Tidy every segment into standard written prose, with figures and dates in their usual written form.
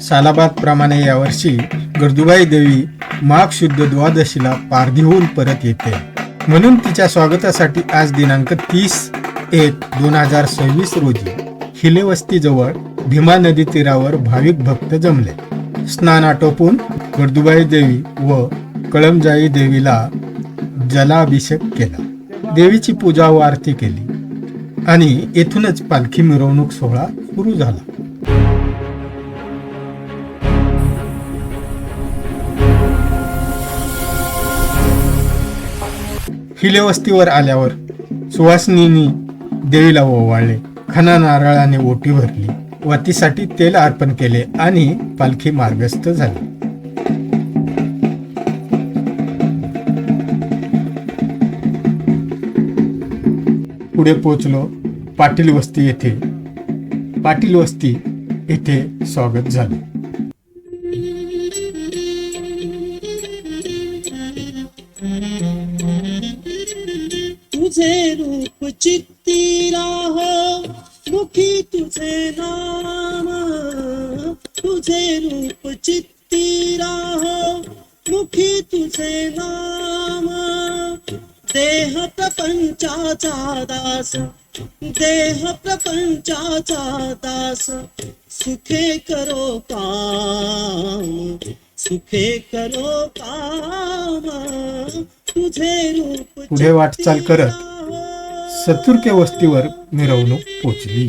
सालाबादप्रमाणे यावर्षी गर्दुबाई देवी माघ शुद्ध द्वादशीला पारधीहून परत येते. म्हणून तिच्या स्वागतासाठी आज दिनांक 30/1/2026 रोजी हिलेवस्तीजवळ भीमा नदी तीरावर भाविक भक्त जमले. स्नान आटोपून गर्दुबाई देवी व कळमजाई देवीला जलाभिषेक केला. देवीची पूजा व आरती केली आणि येथूनच पालखी मिरवणूक सोहळा सुरू झाला. हिलेवस्तीवर आल्यावर सुवासिनींनी देवीला ओवाळले, खणा नारळाने ओटी भरली, वातीसाठी तेल अर्पण केले आणि पालखी मार्गस्थ झाली. पुढे पोचलो पाटील वस्ती येथे. पाटील वस्ती येथे स्वागत झाले. तुझे रूप चित्ती राहो मुखी तुझे नाम, तुझे रूप चित्ती राहो मुखी तुझे नाम. देह प्रपंचाचा दास, देह प्रपंचाचा दास, सुखे करो काम, सुखे करो काम. तुझे रूप पुढे वाटचाल करत सतुर्के वस्तीवर मिरवणूक पोचली.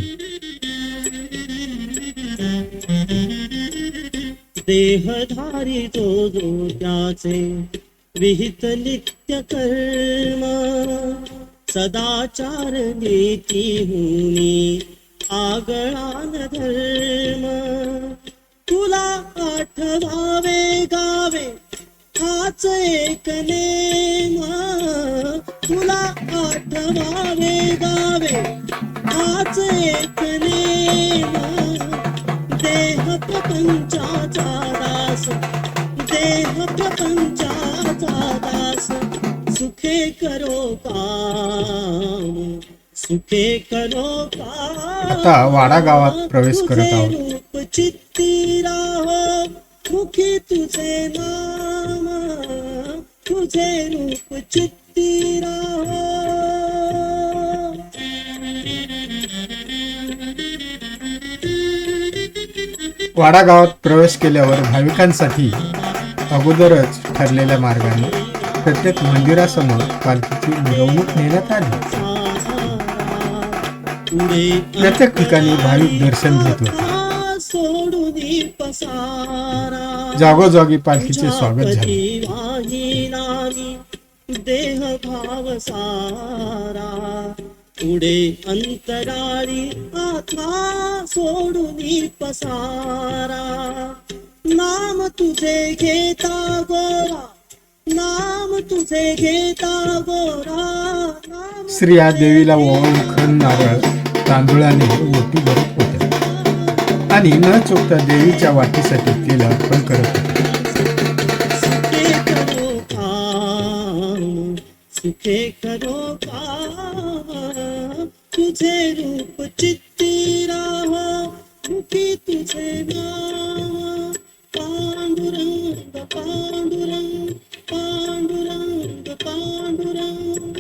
देहधारी जो जो त्याचे विहित नित्य कर्म, सदाचार नीती हुनी आगळान धर्म. तुला आठवावे गावे हाच एक नेम, तुला आठवावे गावे हाच एक नेम. देह प्रपंचाचा दास, देह प्रपंचाचा दास, सुखे करो काम, सुखे करो काम. आता वाडा गावात प्रवेश करत आहोत. रूप चित्ती राहो मुखी तुझे नाम, तुझे रूप चित्ती राहो. वाडा गावात प्रवेश केल्यावर भाविकांसाठी अगोदरच ठरलेल्या मार्गाने प्रत्येक मंदिरासमोर पालखीची मिरवणूक नेण्यात आली. प्रत्येक ठिकाणी भाविक दर्शन घेत होते. जागोजागी पालखीचे स्वागत झाले. देह भाव सारा पुढे अंतराळी आत्मा सोडून पसारा. नाम तुझे घेता गोरा, नाम तुझे घेता गोरा. स्त्रिया देवीला ओवाळून खण नारळ तांदुळाने ओटी भरत होत्या आणि न चुकता देवीच्या वाटीसाठी तेल अर्पण करत होत्या. सुखे करो काम, तुझे रूप चित्ती राहो मुखी तुझे नाम. पांडुरंग पांडुरंग पांडुरंग पांडुरंग.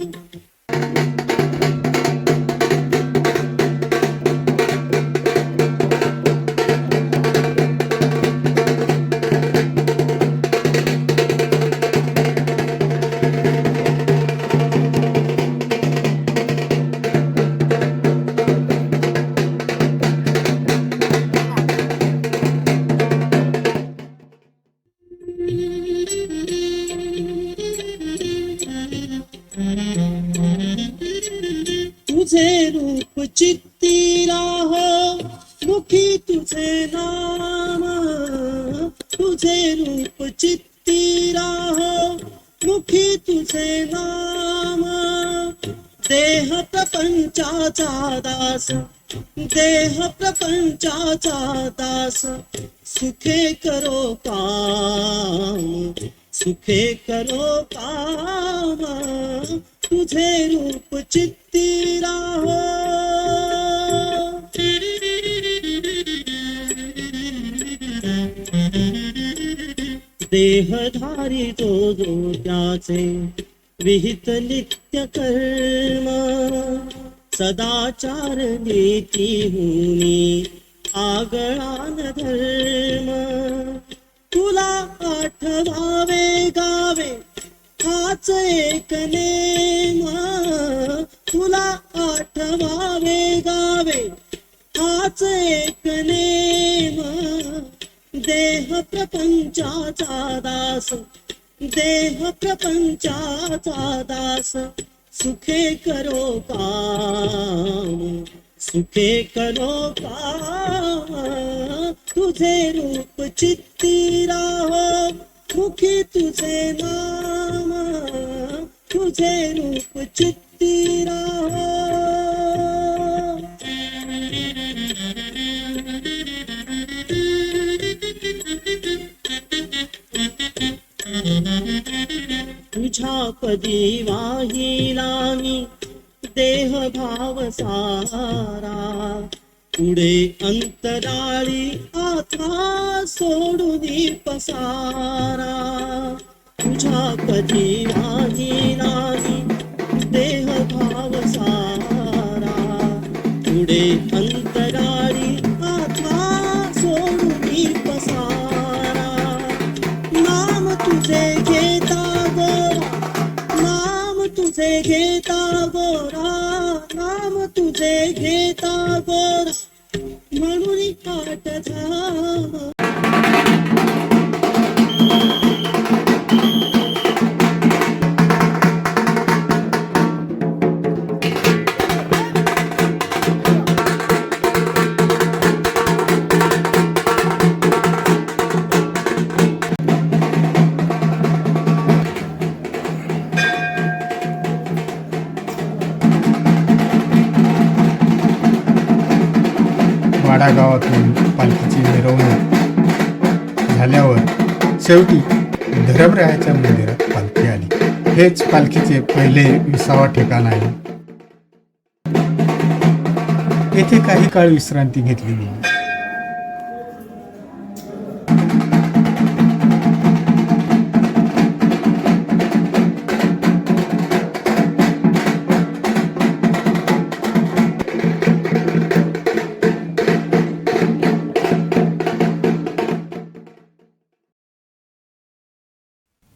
तुझे रूप चित्ती राहो मुखी तुझे नाम, तुझे रूप चित्ती राहो मुखी तुझे नाम. देह प्रपंचाचा दास, देह प्रपंचाचा दास, सुखे करो काम, सुखे करो काम. तुझे रूप चित्ती राहो. देहधारी जो जो त्याचे विहित नित्य कर्म सदाचार नीती हुनी आगळान धर्म तुला आठवावे गावे हाच एक नेम तुला आठवावे गावे हाच एक नेम देह प्रपंचाचा दास देह प्रपंचाचा दास सुखे करो काम सुखे करो काम तुझे रूप चित्ती राहो मुखी तुझे नाम तुझे रूप चित्ती राहो तुझ्या पदी वाहिला मी देह भाव सारा पुढे अंतराळी आता सोडून पसारा तुझ्या पदी वाहिला मी देह भाव सारा पुढे अंतराळी आता सोडून पसारा नाम तुझे घेता तुझे घेता गोरा नाम तुझे घेता गोरा म्हणून पाठ झाला वाडा गावातून पालखीची मिरवणूक झाल्यावर शेवटी धरमरायाच्या मंदिरात पालखी आली. हेच पालखीचे पहिले 20वा ठिकाण आहे. येथे काही काळ विश्रांती घेतली गेली.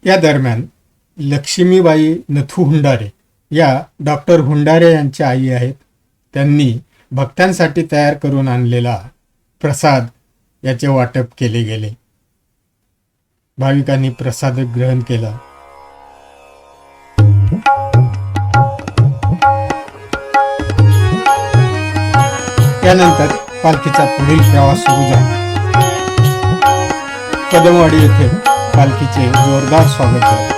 या दरम्यान लक्ष्मीबाई नथू हुंडारे या डॉक्टर हुंडारे यांच्या आई आहेत. त्यांनी भक्तांसाठी तयार करून आणलेला प्रसाद याचे वाटप केले गेले. भाविकांनी प्रसाद ग्रहण केला. त्यानंतर पालखीचा पुढील प्रवास सुरू झाला. कदमवाडी येथे पालखीचे जोरदार स्वागत झाले.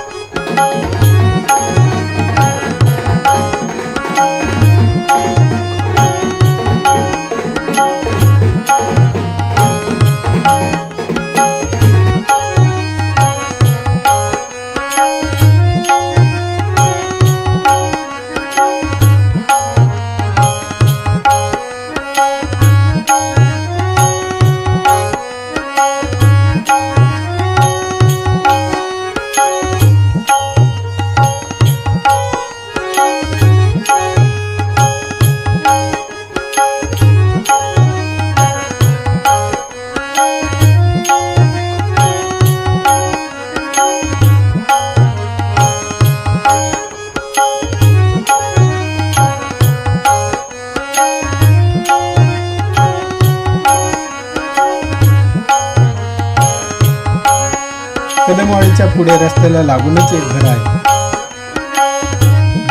कदमवाडीच्या पुढे रस्त्याला लागूनच एक घर आहे.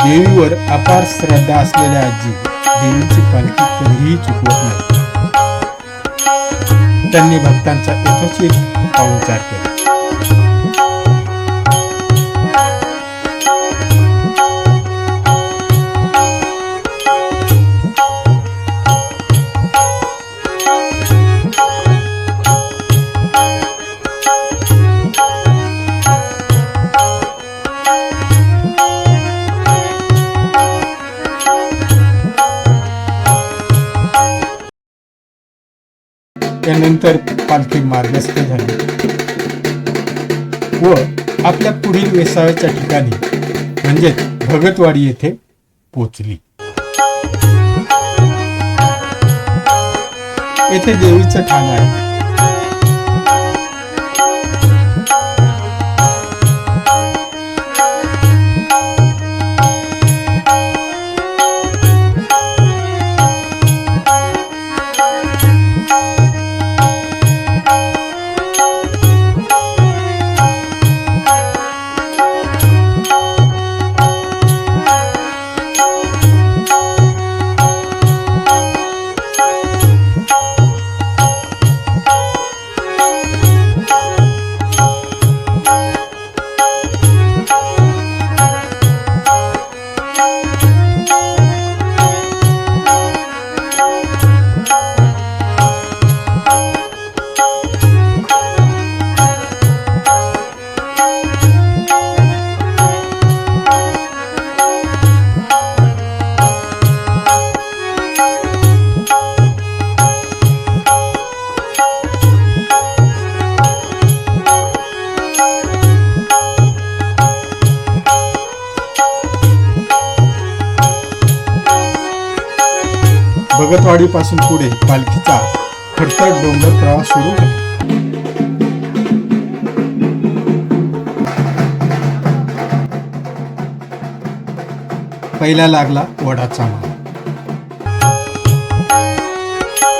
देवीवर अपार श्रद्धा असलेल्या आजी देवीची पालखी कधीही चुकवत नाही. त्यांनी भक्तांचा यथोचित पाहुणचार केला. त्यानंतर पालखी मार्गस्थ झाली. व आपल्या पुढील वेसाव्याच्या ठिकाणी म्हणजेच भगतवाडी येथे पोचली. येथे देवीचं ठाण आहे. भगतवाडी पासून पुढे पालखीचा खडतर डोंगर प्रवास सुरू होतो. पहिला लागला वडाचा माळ.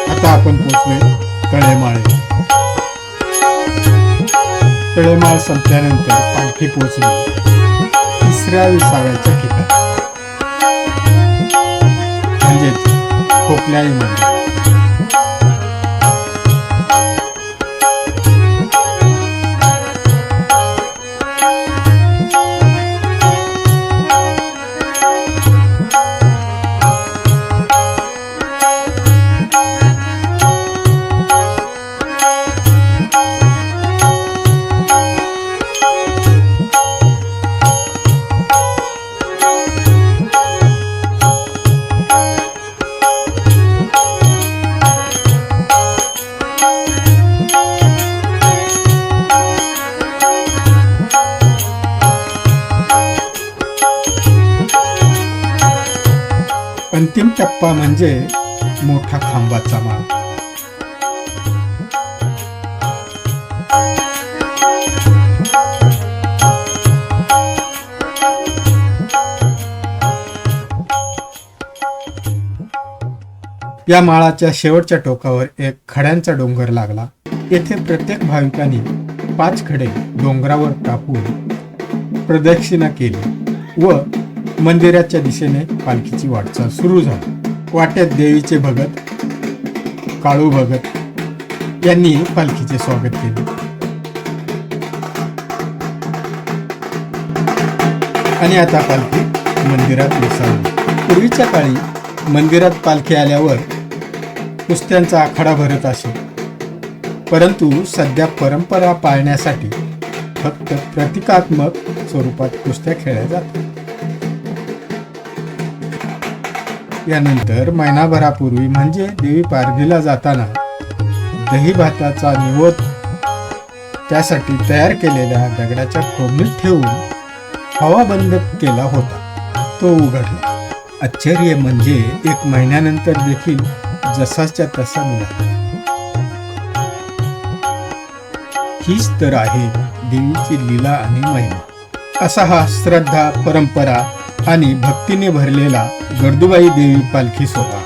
आता आपण पोहोचलोय तळेमाळे. तळेमाळ संपल्यानंतर पालखी पोहोचली तिसऱ्या विसाव्याच्या ठिकाणी म्हणजेच खोकल्याई मंदिर. अंतिम टप्पा म्हणजे मोठा खांबाचा माळ. या माळाच्या शेवटच्या टोकावर एक खड्यांचा डोंगर लागला. येथे प्रत्येक भाविकांनी 5 खडे डोंगरावर टाकून प्रदक्षिणा केली व मंदिराच्या दिशेने पालखीची वाटचाल सुरू झाली. वाटेत देवीचे भगत काळू भगत यांनी पालखीचे स्वागत केले आणि आता पालखी मंदिरात विसावली. पूर्वीच्या काळी मंदिरात पालखी आल्यावर कुस्त्यांचा आखाडा भरत असे, परंतु सध्या परंपरा पाळण्यासाठी फक्त प्रतिकात्मक स्वरूपात कुस्त्या खेळल्या जातात. यानंतर महिनाभरापूर्वी म्हणजे देवी पारधीला जाताना दही भाताचा निवद त्यासाठी तयार केलेल्या दगडाच्या खोबणीत ठेवून हवा बंद केला होता, तो उघडला. आश्चर्य म्हणजे 1 महिन्यानंतर देखील जसाच्या तसा मिळाला. हीच तर आहे देवीची लीला आणि महिमा. असा हा श्रद्धा, परंपरा आणि भक्तीने भरलेला गर्दुबाई देवी पालखी सोहळा.